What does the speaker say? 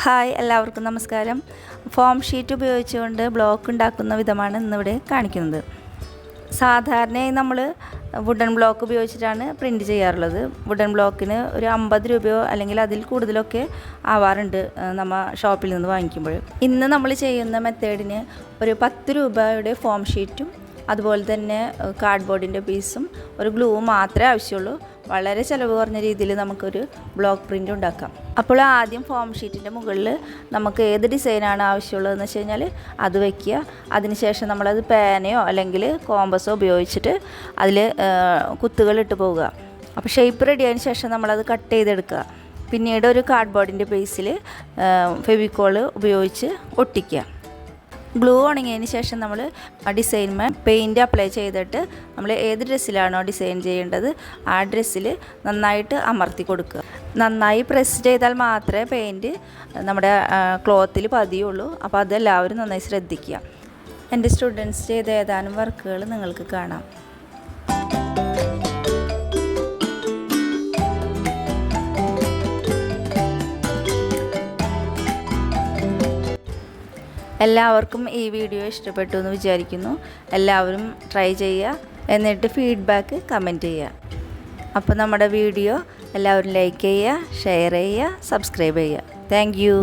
Hi, എല്ലാവർക്കും നമസ്കാരം. Form sheet ഉപയോഗിച്ചുകൊണ്ട് ബ്ലോക്ക് ഉണ്ടാക്കുന്ന വിധമാണ് ഇന്നിവിടെ കാണിക്കുന്നത്. സാധാരണയായി നമ്മൾ വുഡൻ ബ്ലോക്ക് ഉപയോഗിച്ചിട്ടാണ് പ്രിൻറ്റ് ചെയ്യാറുള്ളത്. വുഡൻ ബ്ലോക്കിന് ഒരു 50 രൂപയോ അല്ലെങ്കിൽ അതിൽ കൂടുതലൊക്കെ ആവാറുണ്ട് നമ്മൾ ഷോപ്പിൽ നിന്ന് വാങ്ങിക്കുമ്പോൾ. ഇന്ന് നമ്മൾ ചെയ്യുന്ന മെത്തേഡിന് ഒരു 10 രൂപയുടെ ഫോം ഷീറ്റും അതുപോലെ തന്നെ കാർഡ്ബോർഡിൻ്റെ പീസും ഒരു ഗ്ലൂവും മാത്രമേ ആവശ്യമുള്ളൂ. വളരെ ചിലവ് കുറഞ്ഞ രീതിയിൽ നമുക്കൊരു ബ്ലോക്ക് പ്രിൻ്റ് ഉണ്ടാക്കാം. അപ്പോൾ ആദ്യം ഫോം ഷീറ്റിൻ്റെ മുകളിൽ നമുക്ക് ഏത് ഡിസൈനാണ് ആവശ്യമുള്ളതെന്ന് വെച്ച് കഴിഞ്ഞാൽ അത് വയ്ക്കുക. അതിനുശേഷം നമ്മളത് പേനയോ അല്ലെങ്കിൽ കോമ്പസോ ഉപയോഗിച്ചിട്ട് അതിൽ കുത്തുകളിട്ട് പോവുക. അപ്പോൾ ഷേപ്പ് റെഡി ആയതിനു ശേഷം നമ്മളത് കട്ട് ചെയ്തെടുക്കുക. പിന്നീട് ഒരു കാർഡ്ബോർഡിൻ്റെ പീസിൽ ഫെവിക്കോൾ ഉപയോഗിച്ച് ഒട്ടിക്കുക. ഗ്ലൂ ഉണങ്ങിയതിന് ശേഷം നമ്മൾ ആ ഡിസൈൻമേ പെയിൻറ്റ് അപ്ലൈ ചെയ്തിട്ട് നമ്മൾ ഏത് ഡ്രസ്സിലാണോ ഡിസൈൻ ചെയ്യേണ്ടത് ആ ഡ്രസ്സിൽ നന്നായിട്ട് അമർത്തി കൊടുക്കുക. നന്നായി പ്രസ് ചെയ്താൽ മാത്രമേ പെയിൻറ്റ് നമ്മുടെ ക്ലോത്തിൽ പതിയുള്ളൂ. അപ്പോൾ അതെല്ലാവരും നന്നായി ശ്രദ്ധിക്കുക. എൻ്റെ സ്റ്റുഡൻസ് ചെയ്ത ഏതാനും വർക്കുകൾ നിങ്ങൾക്ക് കാണാം. എല്ലാവർക്കും ഈ വീഡിയോ ഇഷ്ടപ്പെട്ടു എന്ന് വിചാരിക്കുന്നു. എല്ലാവരും ട്രൈ ചെയ്യുക, എന്നിട്ട് ഫീഡ്ബാക്ക് കമൻറ്റ് ചെയ്യുക. അപ്പോൾ നമ്മുടെ വീഡിയോ എല്ലാവരും ലൈക്ക് ചെയ്യുക, ഷെയർ ചെയ്യുക, സബ്സ്ക്രൈബ് ചെയ്യുക. Thank you.